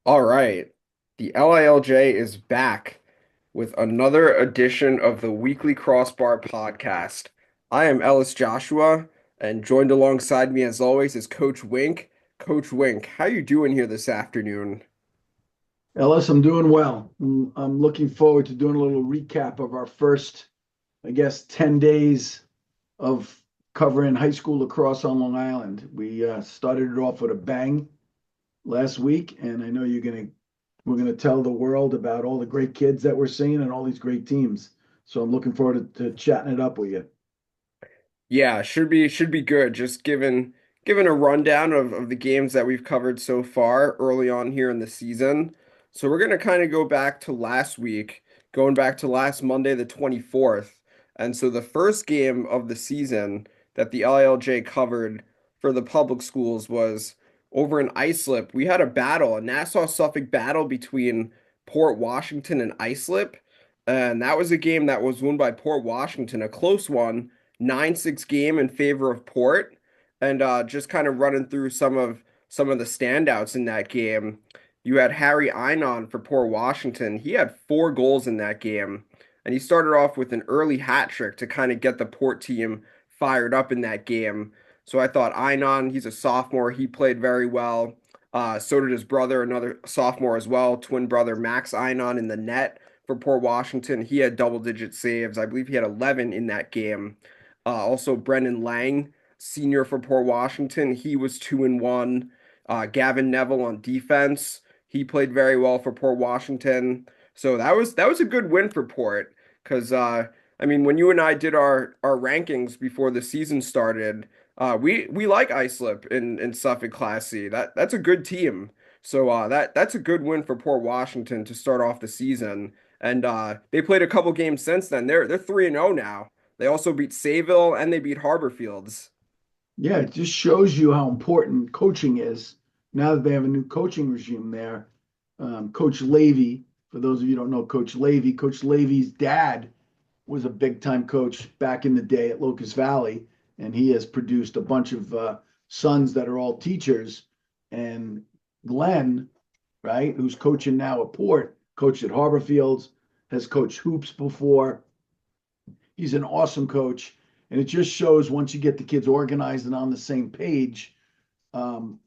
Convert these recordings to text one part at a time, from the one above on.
All right. The LILJ is back with another edition of the Weekly Crossbar podcast. I am Ellis Joshua, and joined alongside me as always is Coach Wink. Coach Wink, how you doing here this afternoon? Ellis, I'm doing well. I'm looking forward to doing a little recap of our first, I guess, 10 days of covering high school lacrosse on Long Island. We started it off with a bang last week, and I know we're gonna tell the world about all the great kids that we're seeing and all these great teams. So I'm looking forward to chatting it up with you. Yeah, should be good. Just given a rundown of the games that we've covered so far early on here in the season. So we're gonna kind of go back to last week, going back to last Monday, the 24th. And so the first game of the season that the LILJ covered for the public schools was over in Islip. We had a battle, a Nassau-Suffolk battle between Port Washington and Islip. And that was a game that was won by Port Washington, a close one. 9-6 game in favor of Port, and just kind of running through some of the standouts in that game. You had Harry Einon for Port Washington. He had 4 goals in that game, and he started off with an early hat trick to kind of get the Port team fired up in that game. So I thought Einon, he's a sophomore, he played very well. So did his brother, another sophomore as well, twin brother Max Einon in the net for Port Washington. He had double-digit saves. I believe he had 11 in that game. Also, Brendan Lang, senior for Port Washington, he was 2-1. Gavin Neville on defense, he played very well for Port Washington. So that was a good win for Port because I mean when you and I did our rankings before the season started, we like Islip in Suffolk Class C. That's a good team. So that's a good win for Port Washington to start off the season. And they played a couple games since then. They're 3-0 now. They also beat Sayville and they beat Harborfields. Yeah, it just shows you how important coaching is now that they have a new coaching regime there. Coach Levy, for those of you who don't know Coach Levy's dad was a big time coach back in the day at Locust Valley, and he has produced a bunch of sons that are all teachers. And Glenn, right, who's coaching now at Port, coached at Harborfields, has coached hoops before. He's an awesome coach, and it just shows once you get the kids organized and on the same page. Um,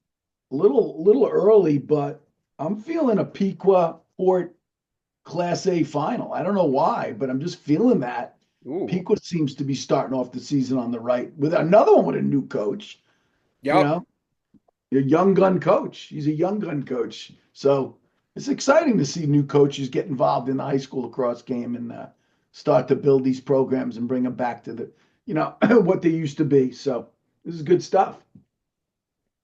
little early, but I'm feeling a Pequa Port Class A final. I don't know why, but I'm just feeling that. Ooh. Pequa seems to be starting off the season on the right with another one with a new coach. You Yep. know, a young gun coach. He's a young gun coach. So it's exciting to see new coaches get involved in the high school lacrosse game and start to build these programs and bring them back to what they used to be. So this is good stuff.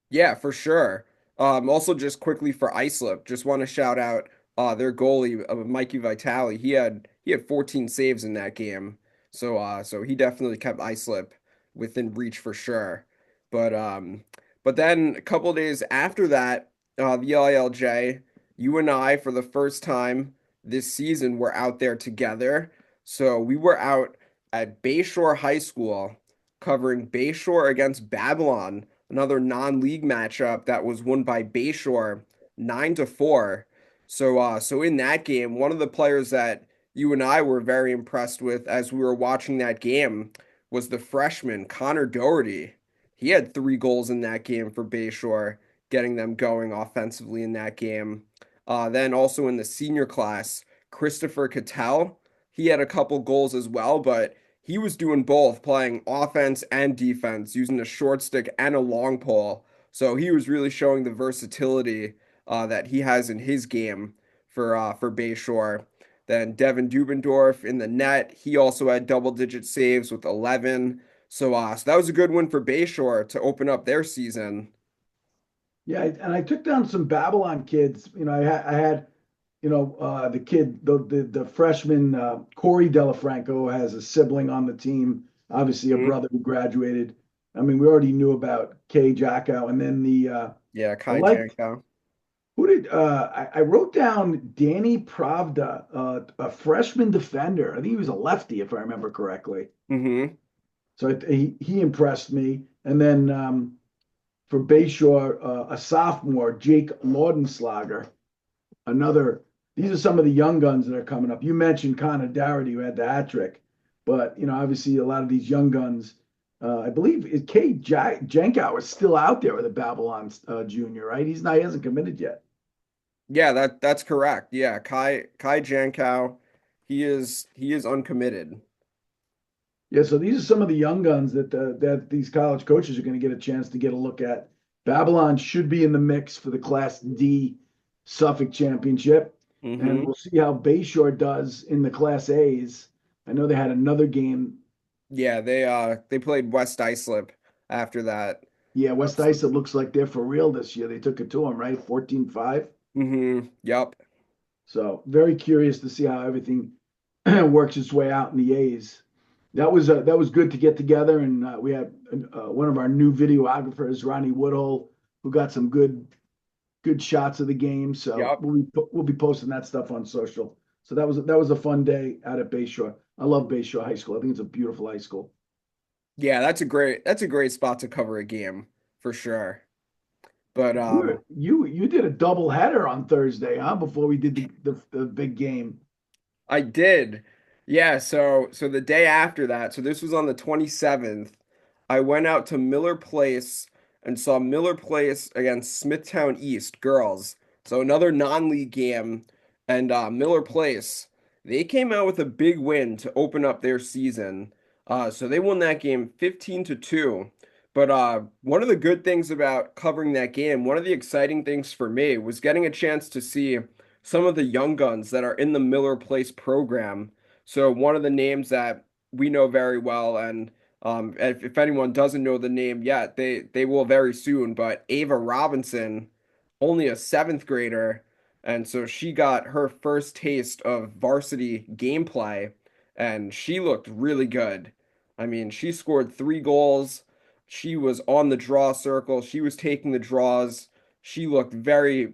Yeah, for sure. Also just quickly for Islip, just want to shout out their goalie, Mikey Vitale. He had 14 saves in that game. So he definitely kept Islip within reach for sure. But but then a couple days after that, the LILJ, you and I for the first time this season were out there together. So we were out at Bayshore High School covering Bayshore against Babylon, another non-league matchup that was won by Bayshore 9-4. So in that game, one of the players that you and I were very impressed with as we were watching that game was the freshman Connor Doherty. He had 3 goals in that game for Bayshore, getting them going offensively in that game. Then also in the senior class, Christopher Cattell, he had a couple goals as well, but he was doing both, playing offense and defense, using a short stick and a long pole. So he was really showing the versatility that he has in his game for Bayshore. Then Devin Dubendorf in the net, he also had double-digit saves with 11. So that was a good win for Bayshore to open up their season. Yeah, and I took down some Babylon kids. I had the kid, the freshman Corey Delafranco has a sibling on the team, obviously a Mhm. brother who graduated. I mean, we already knew about Kay Jacko, and then Yeah, I Kai liked Janko. who did I wrote down Danny Pravda, a freshman defender. I think he was a lefty, if I remember correctly. Hmm. So he impressed me. And then for Bayshore, a sophomore, Jake Laudenslager. another. These are some of the young guns that are coming up. You mentioned Connor Darity, who had the hat trick, but obviously a lot of these young guns. I believe Jankow is still out there with the Babylon Junior, right? He hasn't committed yet. Yeah, that's correct. Yeah, Kai Jankow, he is uncommitted. Yeah, so these are some of the young guns that these college coaches are going to get a chance to get a look at. Babylon should be in the mix for the Class D Suffolk Championship, and Hmm. we'll see how Bayshore does in the Class A's. I know they had another game. Yeah, they played West Islip after that. Yeah, West Ice, it looks like they're for real this year. They took it to them, right? 14-5. Yep. So very curious to see how everything works its way out in the A's. That was good to get together, and we had one of our new videographers, Ronnie Woodhull, who got some good shots of the game. So Yep. we'll be posting that stuff on social. So that was a fun day out at Bayshore. I love Bayshore High School. I think it's a beautiful high school. Yeah, that's a great spot to cover a game for sure. But You did a double header on Thursday, huh? Before we did the big game. I did. Yeah, so the day after that, so this was on the 27th, I went out to Miller Place and saw Miller Place against Smithtown East girls. So another non-league game, and Miller Place, they came out with a big win to open up their season. So they won that game 15-2. But one of the good things about covering that game, one of the exciting things for me was getting a chance to see some of the young guns that are in the Miller Place program. So one of the names that we know very well, and if anyone doesn't know the name yet, they will very soon. But Ava Robinson, only a seventh grader, and so she got her first taste of varsity gameplay, and she looked really good. I mean, she scored 3 goals. She was on the draw circle. She was taking the draws. She looked very,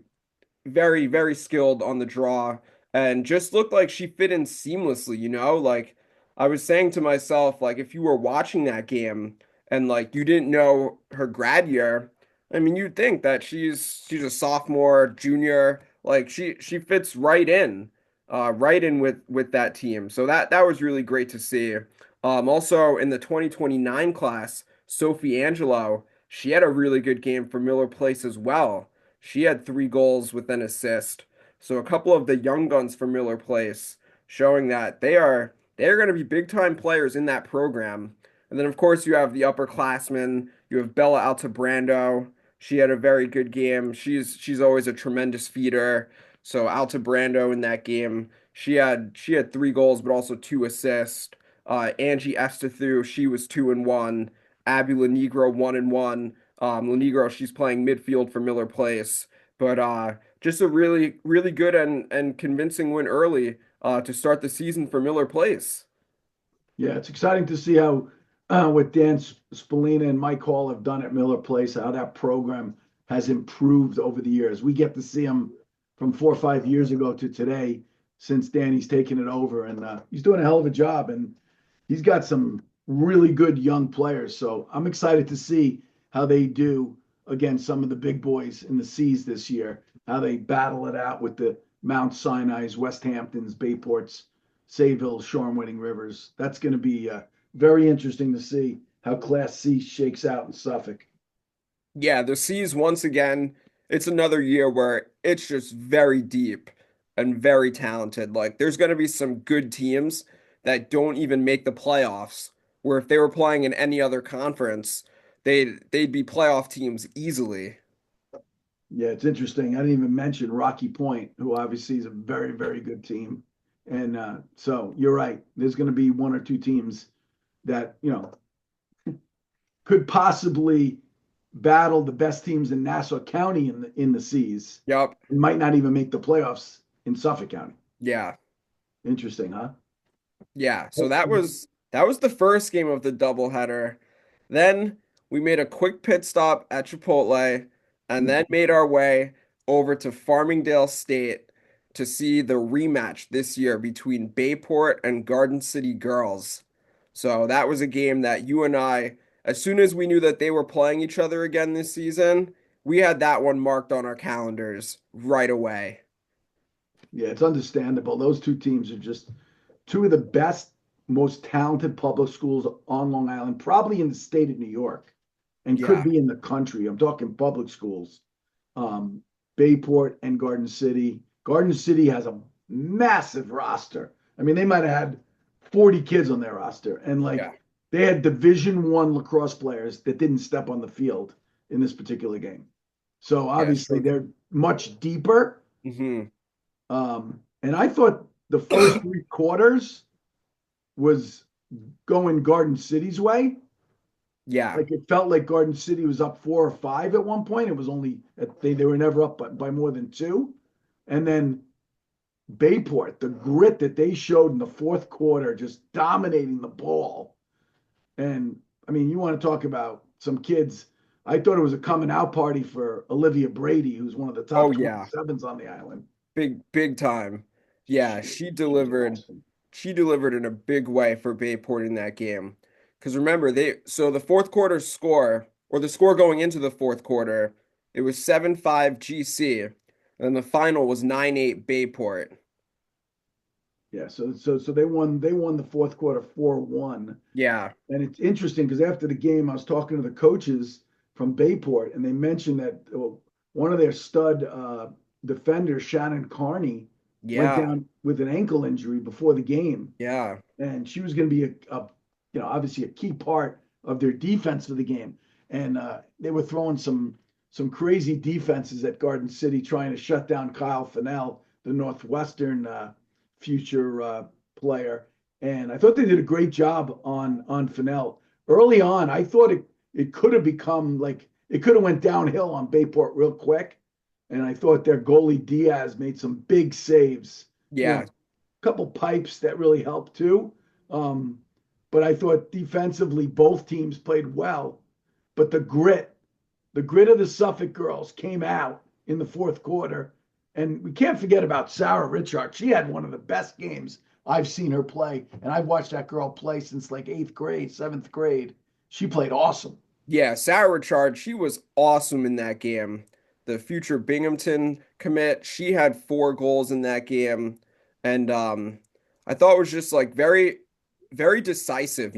very skilled on the draw and just looked like she fit in seamlessly, you know? Like I was saying to myself, like if you were watching that game and like you didn't know her grad year, I mean, you'd think that she's a sophomore, junior, like she fits right in with that team. So that was really great to see. Also in the 2029 class, Sophie Angelo, she had a really good game for Miller Place as well. She had 3 goals with an assist. So a couple of the young guns for Miller Place showing that they're going to be big time players in that program. And then of course you have the upperclassmen. You have Bella Altabrando. She had a very good game. She's always a tremendous feeder. So Altabrando in that game, she had 3 goals but also 2 assists. Angie Estathu, she was 2-1. Abby Lanegro 1-1. Lanegro, she's playing midfield for Miller Place, but just a really, really good and convincing win early to start the season for Miller Place. Yeah, it's exciting to see how what Dan Spallina and Mike Hall have done at Miller Place, how that program has improved over the years. We get to see them from 4 or 5 years ago to today since Danny's taken it over, and he's doing a hell of a job. And he's got some really good young players. So I'm excited to see how they do against some of the big boys in the C's this year, how they battle it out with the Mount Sinai's, West Hamptons, Bayports, Sayville, Shoreham, Winning Rivers. That's going to be very interesting to see how Class C shakes out in Suffolk. Yeah, the C's once again, it's another year where it's just very deep and very talented. Like there's going to be some good teams that don't even make the playoffs, where if they were playing in any other conference, they'd be playoff teams easily. Yeah, it's interesting. I didn't even mention Rocky Point, who obviously is a very, very good team. And so you're right. There's going to be one or two teams that, could possibly battle the best teams in Nassau County in the C's Yep. and might not even make the playoffs in Suffolk County. Yeah. Interesting, huh? Yeah, so that was the first game of the doubleheader. Then we made a quick pit stop at Chipotle and then made our way over to Farmingdale State to see the rematch this year between Bayport and Garden City Girls. So that was a game that you and I, as soon as we knew that they were playing each other again this season, we had that one marked on our calendars right away. Yeah, it's understandable. Those two teams are just two of the best, most talented public schools on Long Island, probably in the state of New York, and could Yeah, be in the country. I'm talking public schools. Um, Bayport and Garden City. Garden City has a massive roster. I mean, they might have had 40 kids on their roster, and yeah, like they had Division I lacrosse players that didn't step on the field in this particular game. So yeah. obviously So, they're much deeper. hmm And I thought the first three quarters was going Garden City's way. yeah, Like it felt like Garden City was up 4 or 5 at one point. It was only they were never up by more than two. And then Bayport, the grit that they showed in the fourth quarter, just dominating the ball. And I mean, you want to talk about some kids. I thought it was a coming out party for Olivia Brady, who's one of the oh top yeah, 27s on the island. big time. Yeah, She was awesome. she delivered in a big way for Bayport in that game. Because remember, the fourth quarter score, or the score going into the fourth quarter, it was 7-5 GC, and the final was 9-8 Bayport. Yeah, so they won the fourth quarter 4-1. Yeah, And it's interesting because after the game, I was talking to the coaches from Bayport, and they mentioned that one of their stud defenders, Shannon Carney, went yeah, down with an ankle injury before the game, yeah, and she was going to be obviously a key part of their defense for the game. And they were throwing some crazy defenses at Garden City, trying to shut down Kyle Fennell, the Northwestern future player. And I thought they did a great job on Fennell early on. I thought it could have become like it could have went downhill on Bayport real quick. And I thought their goalie Diaz made some big saves. You know, yeah, a couple pipes that really helped too. Um, but I thought defensively both teams played well. But the grit of the Suffolk girls came out in the fourth quarter. And we can't forget about Sarah Richard. She had one of the best games I've seen her play. And I've watched that girl play since like eighth grade, seventh grade. She played awesome. yeah. Sarah Charge, she was awesome in that game. The future Binghamton commit, she had 4 goals in that game, and I thought it was just like very decisive,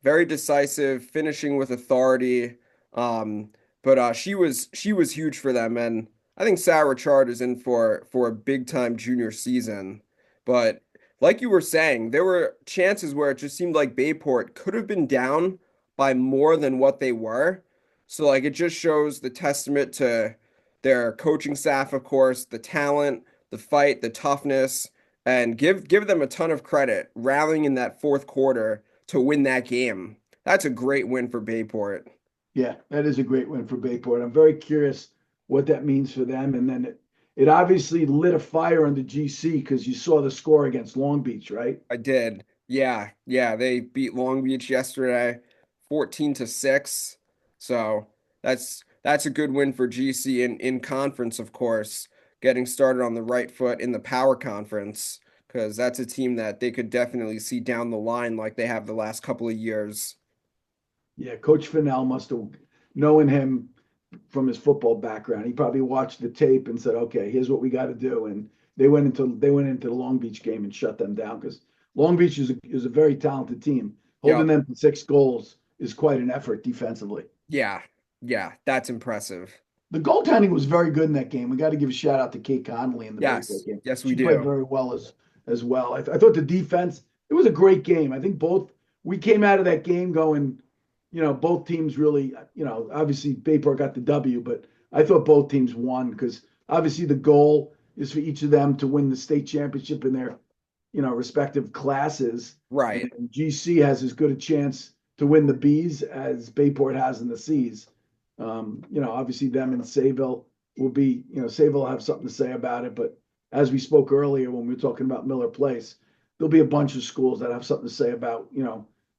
very decisive, finishing with authority. Um, but she was huge for them, and I think Sarah Chard is in for a big time junior season. But like you were saying, there were chances where it just seemed like Bayport could have been down by more than what they were. So like it just shows the testament to their coaching staff, of course, the talent, the fight, the toughness, and give them a ton of credit rallying in that fourth quarter to win that game. That's a great win for Bayport. Yeah, that is a great win for Bayport. I'm very curious what that means for them. And then it obviously lit a fire under GC because you saw the score against Long Beach, right? I did. Yeah, yeah, they beat Long Beach yesterday, 14-6. So that's a good win for GC in conference, of course, getting started on the right foot in the power conference, because that's a team that they could definitely see down the line like they have the last couple of years. Yeah, Coach Fennell must have, knowing him from his football background, he probably watched the tape and said, "Okay, here's what we got to do." And they went into the Long Beach game and shut them down because Long Beach is a very talented team. Holding Yep. them to 6 goals is quite an effort defensively. Yeah. Yeah, that's impressive. The goaltending was very good in that game. We got to give a shout out to Kate Connolly in the Bayport Yes. game. Yes, we She played do. very well as well. I thought the defense, it was a great game. I think both we came out of that game going, both teams really, obviously Bayport got the W, but I thought both teams won because obviously the goal is for each of them to win the state championship in their, respective classes. And Right. then GC has as good a chance to win the Bs as Bayport has in the Cs. Obviously them and Sayville will be, Sayville will have something to say about it. But as we spoke earlier when we were talking about Miller Place, there'll be a bunch of schools that have something to say about,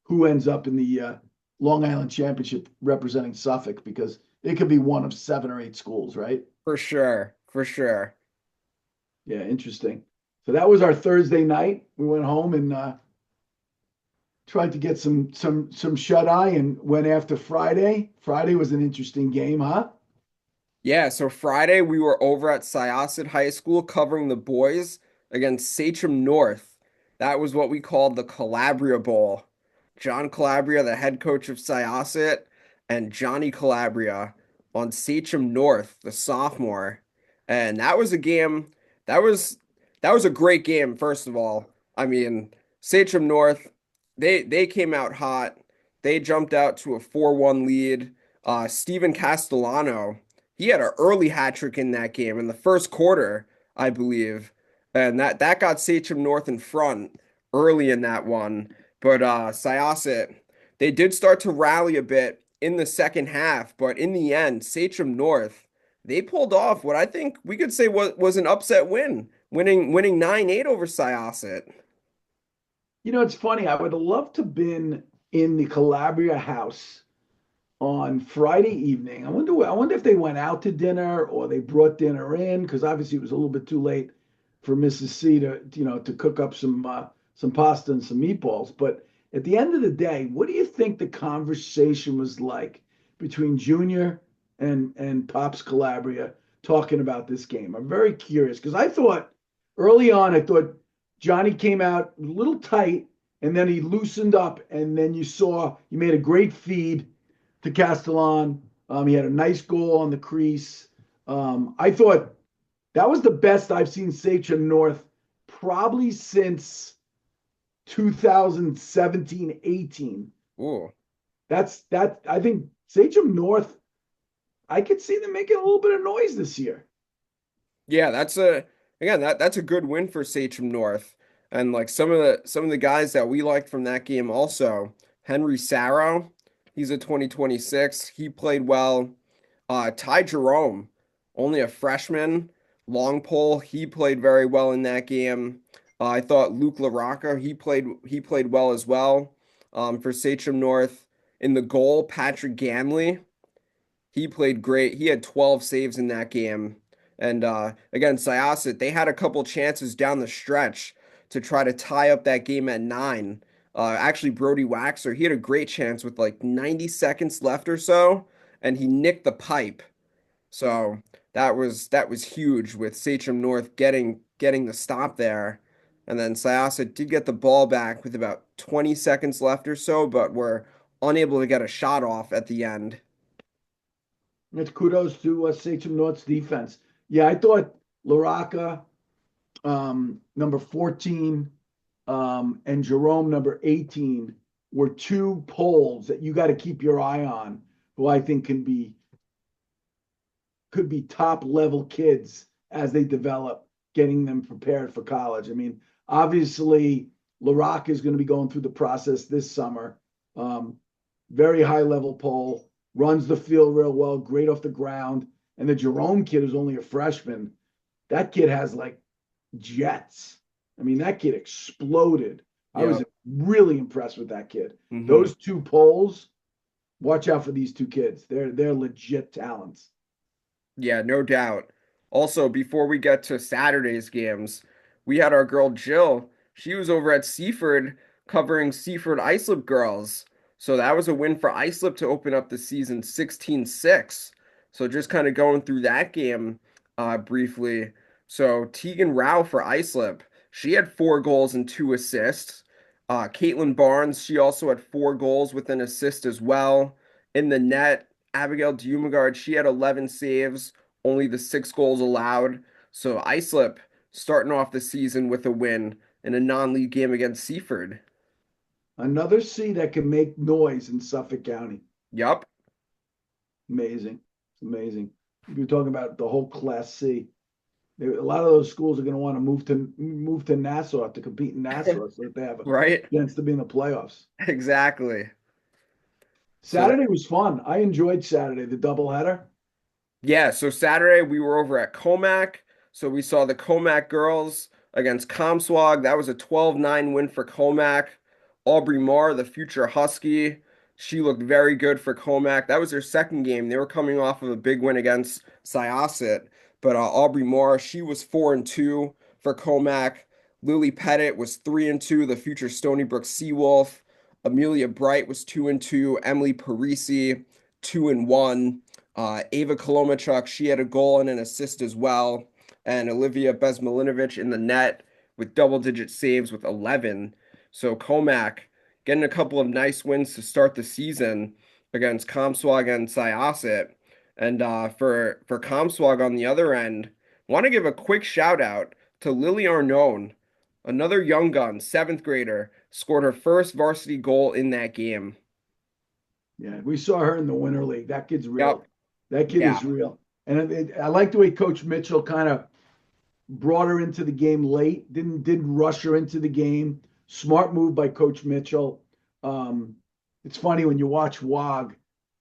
who ends up in the Long Island Championship representing Suffolk because it could be one of 7 or 8 schools, right? For sure. For sure. Yeah, interesting. So that was our Thursday night. We went home and tried to get some shut eye and went after Friday. Friday was an interesting game, huh? Yeah, so Friday we were over at Syosset High School covering the boys against Sachem North. That was what we called the Calabria Bowl. John Calabria, the head coach of Syosset, and Johnny Calabria on Sachem North, the sophomore. And that was a game that was that was a great game, first of all. I mean, Sachem North, they came out hot. They jumped out to a 4-1 lead. Steven Castellano, he had an early hat trick in that game in the first quarter, I believe. And that got Sachem North in front early in that one. But Syosset, they did start to rally a bit in the second half, but in the end, Sachem North, they pulled off what I think we could say was an upset win, winning 9-8 over Syosset. It's funny. I would have loved to have been in the Calabria house on Friday evening. I wonder if they went out to dinner or they brought dinner in because obviously it was a little bit too late for Mrs. C to cook up some pasta and some meatballs. But at the end of the day, what do you think the conversation was like between Junior and Pops Calabria talking about this game? I'm very curious because I thought early on, I thought Johnny came out a little tight and then he loosened up and then you saw he made a great feed to Castellan. He had a nice goal on the crease. I thought that was the best I've seen Sachem North probably since 2017-18. Ooh. That I think Sachem North, I could see them making a little bit of noise this year. Yeah, that's a good win for Sachem North. And like some of the guys that we liked from that game also, Henry Sarrow, he's a 2026. He played well. Ty Jerome, only a freshman, long pole, he played very well in that game. I thought Luke LaRocca, he played well as well. For Sachem North. In the goal, Patrick Gamley. He played great. He had 12 saves in that game. And again, Syosset, they had a couple chances down the stretch to try to tie up that game at 9. Actually, Brody Waxer, he had a great chance with like 90 seconds left or so, and he nicked the pipe. So that was huge with Sachem North getting the stop there. And then Syosset did get the ball back with about 20 seconds left or so, but were unable to get a shot off at the end. It's kudos to Sachem North's defense. Yeah, I thought Laraca, number 14, and Jerome, number 18, were two poles that you got to keep your eye on, who I think could be top level kids as they develop, getting them prepared for college. I mean, obviously, Laraca is going to be going through the process this summer. Um, Very high level pole, runs the field real well, great off the ground. And the Jerome kid is only a freshman. That kid has like jets. I mean, that kid exploded. I was Yep. really impressed with that kid. Hmm. Those two poles, watch out for these two kids. They're legit talents. Yeah, no doubt. Also, before we get to Saturday's games, we had our girl Jill. She was over at Seaford covering Seaford Islip girls. So that was a win for Islip to open up the season 16-6. So just kind of going through that game briefly. So Tegan Rao for Islip, she had 4 goals and 2 assists. Caitlin Barnes, she also had 4 goals with an assist as well. In the net, Abigail Dumagard, she had 11 saves, only the 6 goals allowed. So Islip starting off the season with a win in a non-league game against Seaford. Another C that can make noise in Suffolk County. Yup. Amazing. It's amazing. You're talking about the whole Class C. A lot of those schools are going to want to move to Nassau to compete in Nassau so that they have a Right? chance to be in the playoffs. Exactly. So that Saturday was fun. I enjoyed Saturday, the doubleheader. Yeah, so Saturday we were over at Commack. So we saw the Commack girls against Comsewogue. That was a 12-9 win for Commack. Aubrey Marr, the future Husky, she looked very good for Commack. That was their second game. They were coming off of a big win against Syosset. But Aubrey Marr, she was 4-2 for Commack. Lily Pettit was 3-2, the future Stony Brook Seawolf. Amelia Bright was 2-2. Emily Parisi, 2-1. Ava Kolomachuk, she had a goal and an assist as well. And Olivia Bezmalinovich in the net with double-digit saves with 11. So Commack getting a couple of nice wins to start the season against Comsewogue and Syosset. And for Comsewogue on the other end, want to give a quick shout out to Lily Arnone, another young gun, seventh grader, scored her first varsity goal in that game. Yeah, we saw her in the Winter League. That kid's Yep. real. That kid Yeah. is real. And I like the way Coach Mitchell kind of brought her into the game late. Didn't rush her into the game. Smart move by Coach Mitchell. Um, it's funny when you watch WOG.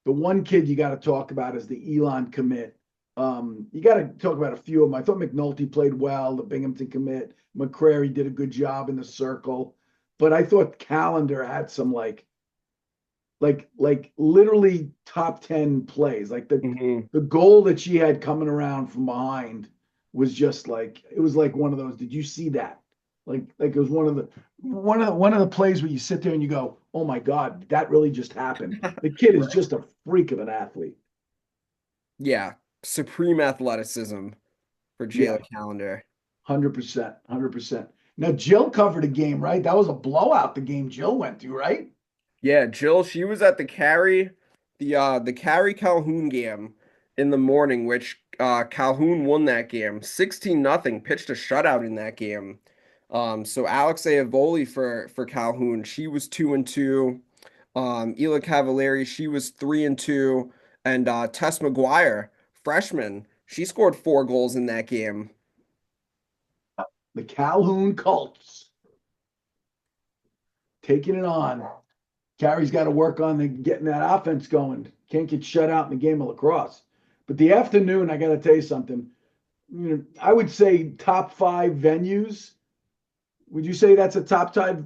The one kid you got to talk about is the Elon commit. You got to talk about a few of them. I thought McNulty played well. The Binghamton commit. McCrary did a good job in the circle, but I thought Calendar had some like literally top 10 plays. Like Hmm. the goal that she had coming around from behind was just like it was like one of those. Did you see that? Like it was one of the plays where you sit there and you go, "Oh my God, that really just happened." The kid is just a freak of an athlete. Yeah, supreme athleticism for Yeah, Jayla Calendar. 100%, 100%. Now Jill covered a game, right? That was a blowout. The game Jill went to, right? Yeah, Jill, she was at the Carey Calhoun game in the morning, which Calhoun won that game 16 nothing, pitched a shutout in that game. So Alex Avoli for Calhoun, she was 2-2. Ela Cavalieri, she was 3-2, and Tess McGuire, freshman, she scored 4 goals in that game. The Calhoun Colts taking it on. Carey's got to work on getting that offense going. Can't get shut out in the game of lacrosse. But the afternoon, I got to tell you something. I would say top five venues. Would you say that's a top five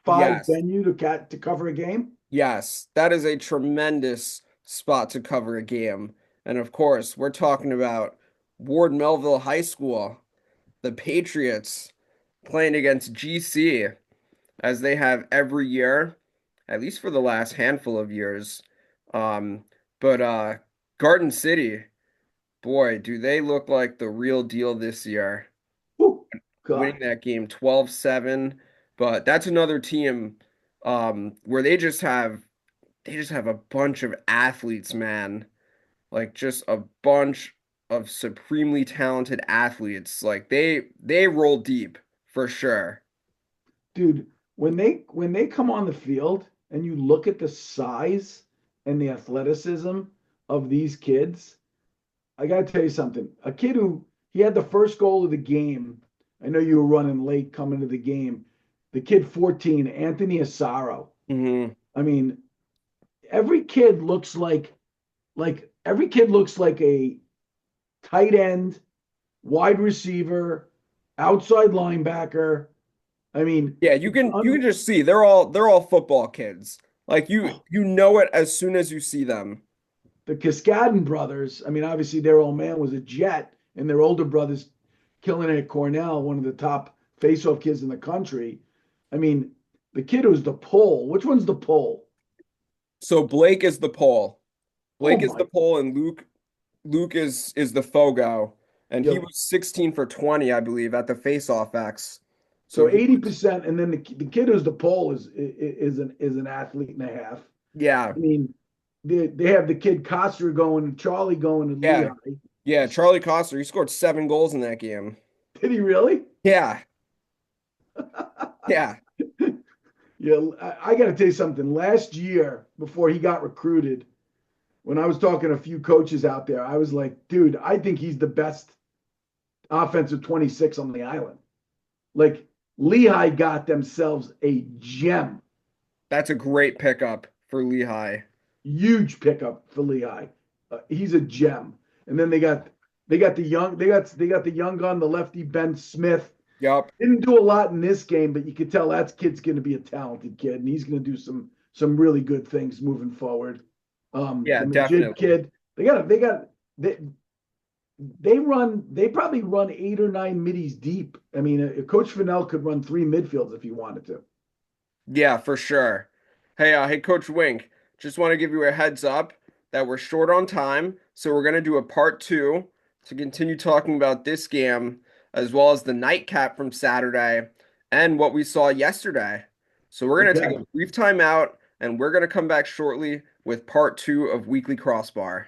Yes. venue to cover a game? Yes, that is a tremendous spot to cover a game. And of course, we're talking about Ward Melville High School, the Patriots playing against GC as they have every year, at least for the last handful of years. Um, but Garden City, boy, do they look like the real deal this year, Whew, winning God, that game 12-7. But that's another team where they just have a bunch of athletes, man. Like just a bunch of supremely talented athletes. Like they roll deep for sure. dude. When they come on the field and you look at the size and the athleticism of these kids, I got to tell you something. A kid who he had the first goal of the game. I know you were running late coming to the game. The kid 14, Anthony Asaro. Hmm. I mean, every kid looks like every kid looks like a tight end, wide receiver, outside linebacker. I mean, Yeah, you it's can you can just see they're all football kids. Like you know it as soon as you see them. the Cascadin brothers. I mean, obviously their old man was a Jet, and their older brothers killing it at Cornell, one of the top face-off kids in the country. I mean, the kid who's the pole. Which one's the pole? So Blake is the pole. Oh Blake is the my! pole and Luke is the Fogo. And he Yo, was 16 for 20, I believe, at the face-off X. So so he eighty was, percent, and then the kid who's the pole is an athlete and a half. yeah, I mean, they have the kid Coster going and Charlie going to yeah, Lehigh. yeah. Charlie Coster, he scored 7 goals in that game. Did he really? Yeah, yeah. Yeah, I got to tell you something. Last year, before he got recruited, when I was talking to a few coaches out there, I was like, dude, I think he's the best offensive 26 on the island. Like, Lehigh got themselves a gem, That's a great pickup for Lehigh. huge pickup for Lehigh. He's a gem. And then they got the young gun, the lefty Ben Smith. Yup. Didn't do a lot in this game, but you could tell that kid's going to be a talented kid, and he's going to do some really good things moving forward. Yeah, The Majid definitely. kid, they probably run 8 or 9 middies deep. I mean, Coach Fennell could run 3 midfields if he wanted to. Yeah, for sure. Hey, Coach Wink, just want to give you a heads up. that we're short on time, so we're going to do a part two to continue talking about this game as well as the nightcap from Saturday and what we saw yesterday. So we're going to take Okay. a brief time out and we're going to come back shortly with part two of Weekly Crossbar.